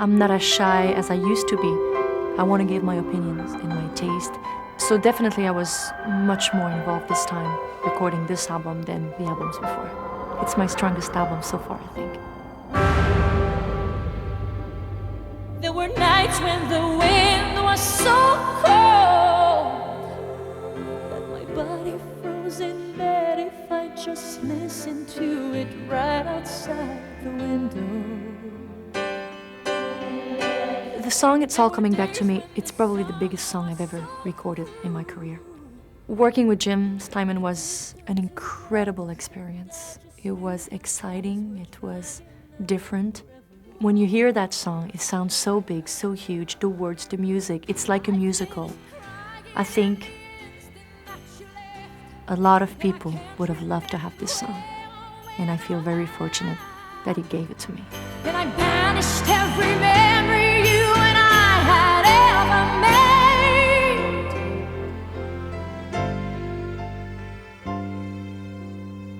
I'm not as shy as I used to be. I want to give my opinions and my taste. So definitely I was much more involved this time recording this album than the albums before. It's my strongest album so far, I think. There were nights when the wind was so cold that my body froze in bed if I just listened to it right outside the window. The song It's All Coming Back to Me, it's probably the biggest song I've ever recorded in my career. Working with Jim Steinman was an incredible experience. It was exciting, it was different. When you hear that song, it sounds so big, so huge, the words, the music, it's like a musical. I think a lot of people would have loved to have this song, and I feel very fortunate that he gave it to me. Then I banished every memory you and I had ever made.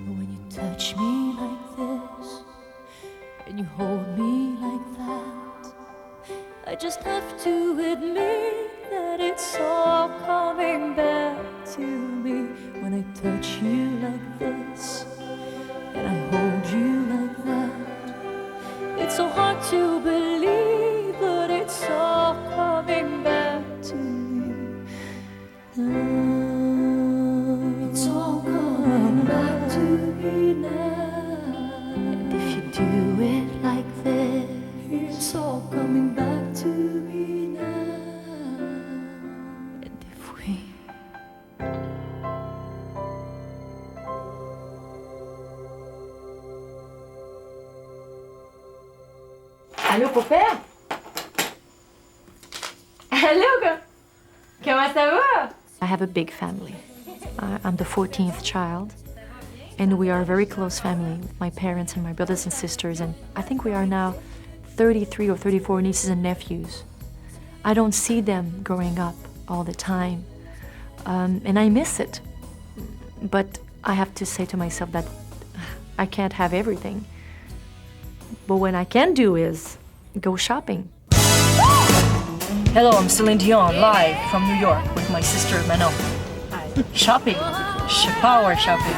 But when you touch me like this and you hold me like that, I just have to admit that it's all coming back to me. When I touch you like this and I hold you like that, it's so hard to believe, but it's all coming back to me. It's all coming back to me now. And if you do it like this, It's all coming back to me now. and if we... Allô, père? Allô, comment ça va? I have a big family. I'm the 14th child, and we are a very close family with my parents and my brothers and sisters, and I think we are now 33 or 34 nieces and nephews. I don't see them growing up all the time, and I miss it. But I have to say to myself that I can't have everything. But what I can do is go shopping. Hello, I'm Celine Dion, live from New York with my sister Manon. Shopping, power shopping.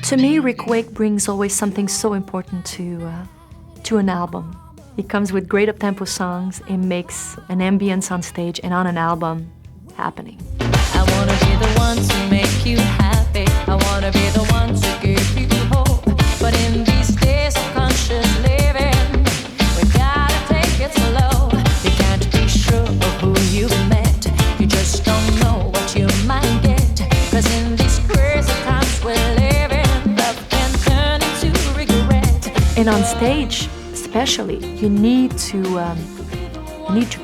To me, Rick Wake brings always something so important to an album. He comes with great up-tempo songs. It makes an ambience on stage and on an album happening. I wanna be the one to make you happy. I wanna be the one to give you hope. But in these days of conscious living, we gotta take it slow. You can't be sure of who you've met. You just don't know what you might get. 'Cause in these crazy times we're living, love can turn into regret. And on stage, especially, you need to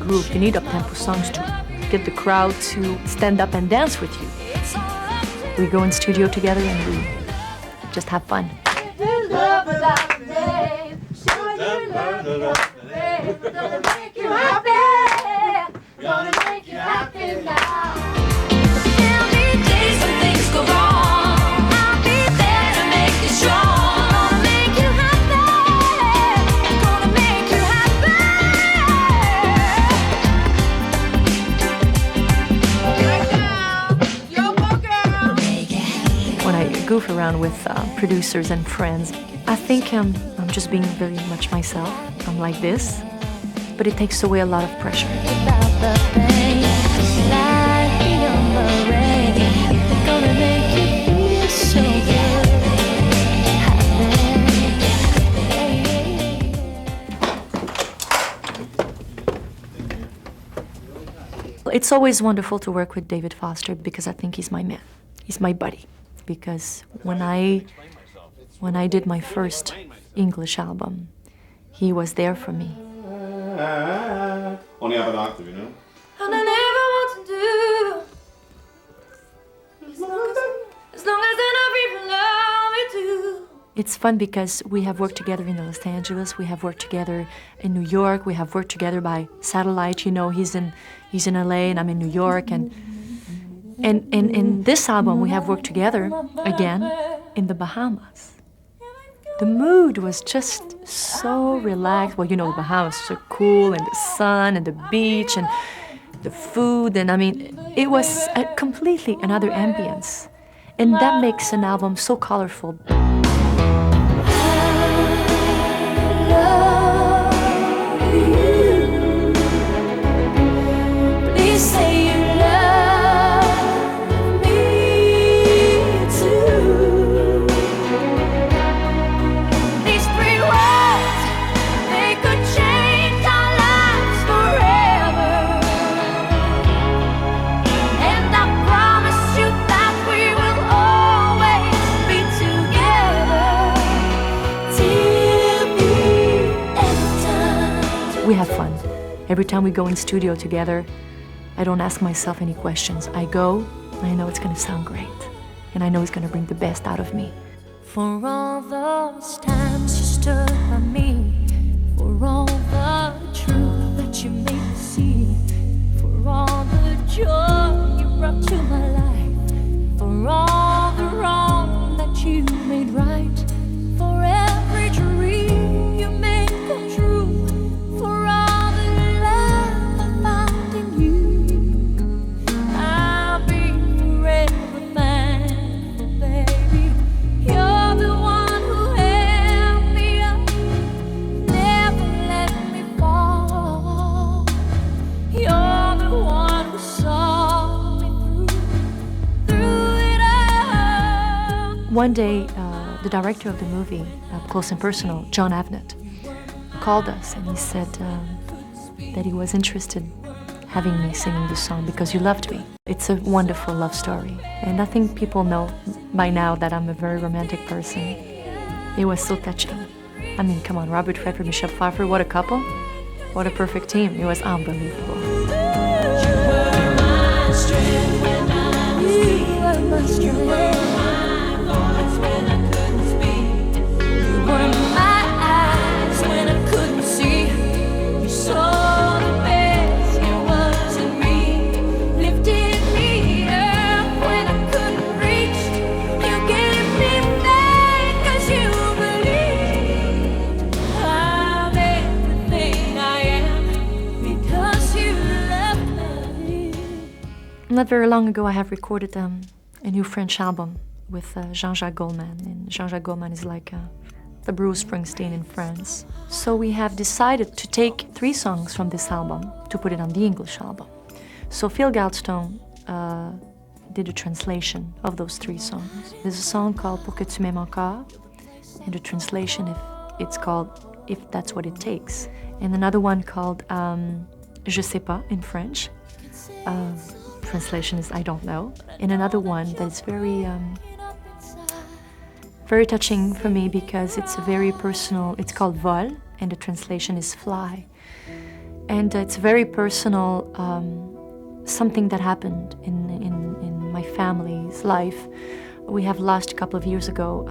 groove. You need up-tempo songs to get the crowd to stand up and dance with you. We go in studio together and we just have fun. Goof around with producers and friends. I think I'm just being very much myself. I'm like this, but it takes away a lot of pressure. It's always wonderful to work with David Foster because I think he's my man. He's my buddy. Because when I did my first English album, he was there for me. Only have an octave, you know? And I never want to do, as long as I never even love me too. It's fun because we have worked together in Los Angeles, we have worked together in New York, we have worked together by satellite. You know, he's in LA and I'm in New York, and in this album we have worked together again in the Bahamas. The mood was just so relaxed. Well, you know, the Bahamas are so cool, and the sun and the beach and the food, and I mean, it was a completely another ambience, and that makes an album so colorful. We have fun. Every time we go in studio together, I don't ask myself any questions. I go, I know it's gonna sound great, and I know it's gonna bring the best out of me. For all those times you stood by me, for all the truth that you made me see, for all the joy you brought to my life, for all the wrong that you made right, for every dream you made come true, for all the love I found in you, I'll be forever thankful, baby. You're the one who held me up, never let me fall. You're the one who saw me through it all. One day, the director of the movie, Up Close and Personal, John Avnet, called us and he said that he was interested having me singing the song because you loved me. It's a wonderful love story, and I think people know by now that I'm a very romantic person. It was so touching. I mean, come on, Robert Redford, Michelle Pfeiffer, what a couple. What a perfect team. It was unbelievable. You were my strength when I was weak. You were my strength. You were my eyes when I couldn't see. You saw the best there was in me. Lifted me up when I couldn't reach. You gave me faith 'cause you believed I'm everything I am because you loved me. Not very long ago, I have recorded a new French album with Jean-Jacques Goldman, and Jean-Jacques Goldman is like the Bruce Springsteen in France. So we have decided to take 3 songs from this album to put it on the English album. So Phil Goldstone did a translation of those 3 songs. There's a song called Pour que tu m'aimes encore, and the translation, it's called If That's What It Takes, and another one called Je sais pas in French. Translation is I don't know, and another one that's very touching for me because it's a very personal. It's called Vol, and the translation is fly, and it's very personal. Something that happened in my family's life. We have lost a couple of years ago.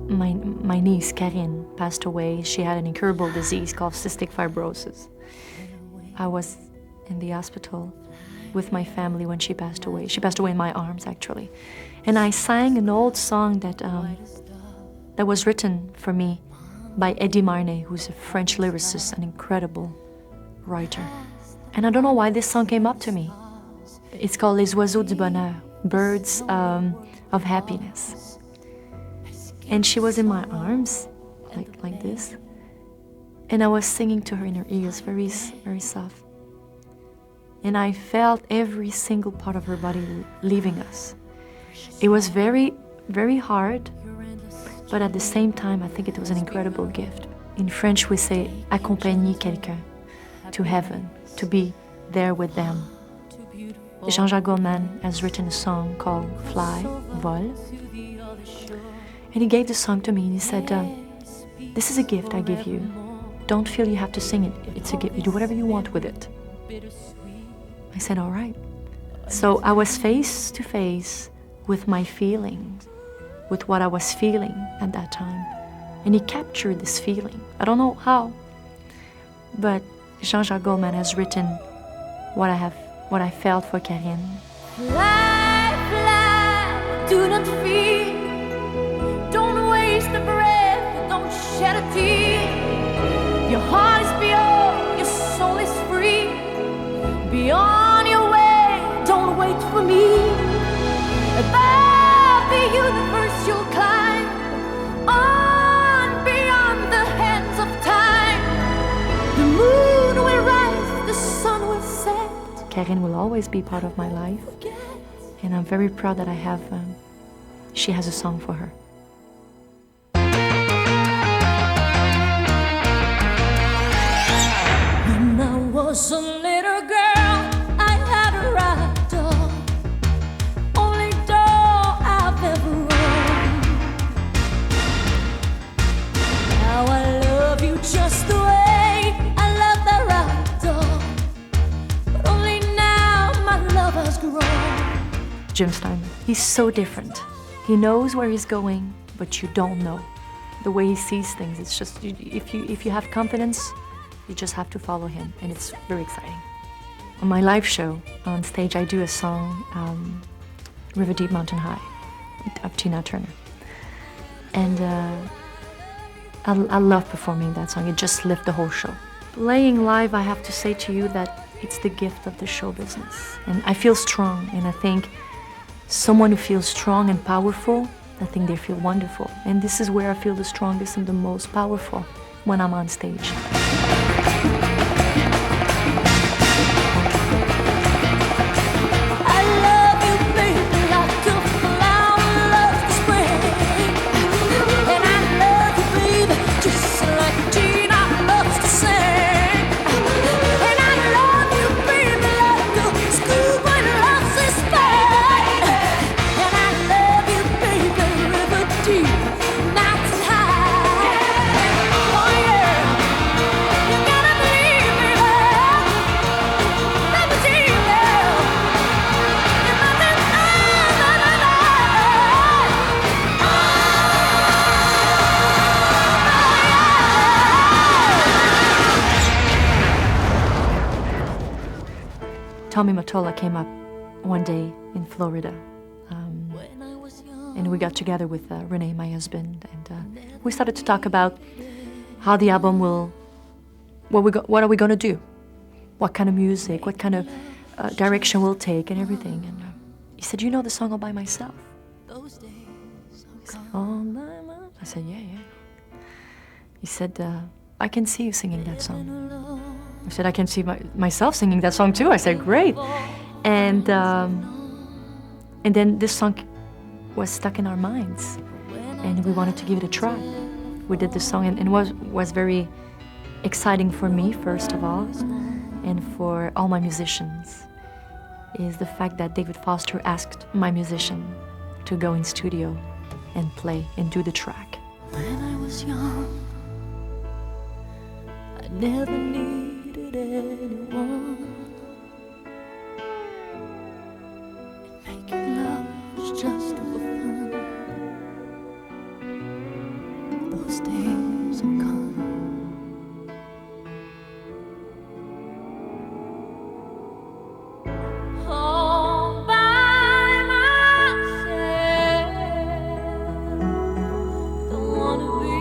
My niece Karine passed away. She had an incurable disease called cystic fibrosis. I was in the hospital with my family when she passed away. She passed away in my arms, actually. And I sang an old song that was written for me by Eddie Marnay, who's a French lyricist, an incredible writer. And I don't know why this song came up to me. It's called Les Oiseaux du Bonheur, Birds of Happiness. And she was in my arms, like this. And I was singing to her in her ears, very, very soft. And I felt every single part of her body leaving us. It was very, very hard, but at the same time, I think it was an incredible gift. In French, we say accompagner quelqu'un to heaven, to be there with them. Jean-Jacques Goldman has written a song called Fly, Vol. And he gave the song to me and he said, this is a gift I give you. Don't feel you have to sing it. It's a gift. You do whatever you want with it. I said, all right. So I was face to face with my feelings, with what I was feeling at that time. And he captured this feeling. I don't know how, but Jean-Jacques Goldman has written what I felt for Karine. Fly, fly, do not fear. Don't waste a breath, don't shed a tear. Your heart is pure, your soul is free. Be on your way, don't wait for me. Above the universe you'll climb, on beyond the hands of time. The moon will rise, the sun will set. Karine will always be part of my life, and I'm very proud that she has a song for her. When I was a little girl, I had a rag doll, only doll I've ever owned. Now I love you just the way I love that rag doll, but only now my love has grown. Jim Steinman, he's so different. He knows where he's going, but you don't know. The way he sees things, it's just, if you have confidence, you just have to follow him, and it's very exciting. On my live show, on stage, I do a song, River Deep Mountain High, of Tina Turner. And I love performing that song. It just lifts the whole show. Playing live, I have to say to you that it's the gift of the show business. And I feel strong, and I think someone who feels strong and powerful, I think they feel wonderful. And this is where I feel the strongest and the most powerful, when I'm on stage. I love you, baby, like a flower loves the spring. And I love you, baby, just like Tina loves to sing. And I love you, baby, like a schoolboy loves his spring. And I love you, baby, river deep, mountain high. Oh yeah, you gotta believe me, love. River deep, love. Tommy Mottola came up one day in Florida, and we got together with Renee, my husband, and we started to talk about how the album will, what are we going to do, what kind of music, what kind of direction we'll take, and everything. And he said, "You know the song All By Myself?" I said, "All by myself?" I said, yeah. He said, "I can see you singing that song." I said, "I can see myself singing that song too." I said, "Great." And then this song was stuck in our minds, and we wanted to give it a try. We did this song, and it was very exciting for me, first of all, and for all my musicians, is the fact that David Foster asked my musician to go in studio and play and do the track. When I was young, I never needed anyone. And making love was just for fun. Those days are gone. All by myself. Don't wanna be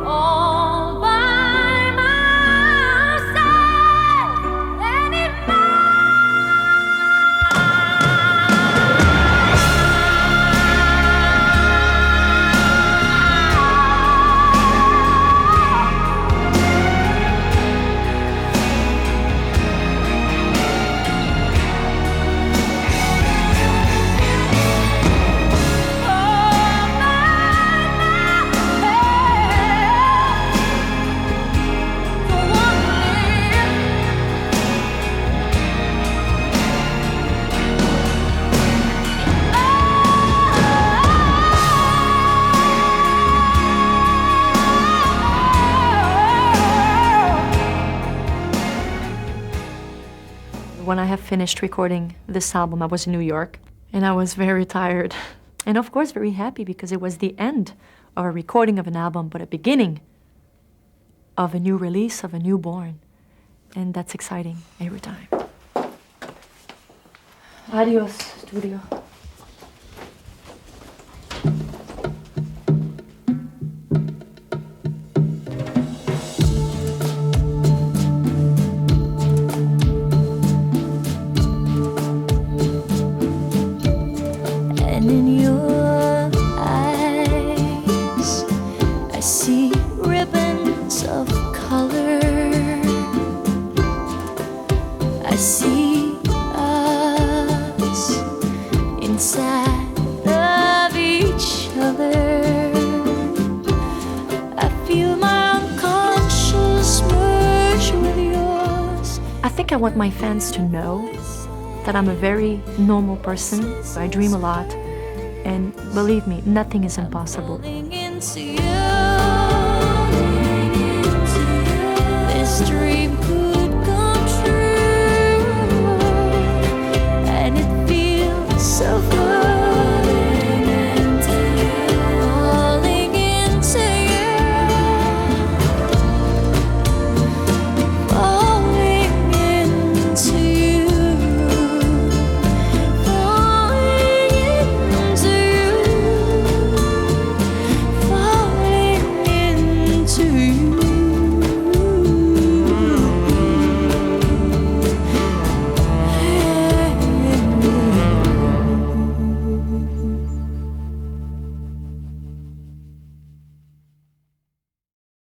all by myself anymore. When I have finished recording this album, I was in New York, and I was very tired. And of course, very happy because it was the end of a recording of an album, but a beginning of a new release, of a newborn. And that's exciting every time. Adios, studio. And in your eyes, I see ribbons of color. I see us inside of each other. I feel my unconscious merge with yours. I think I want my fans to know that I'm a very normal person. I dream a lot, and believe me, nothing is impossible. Falling into you.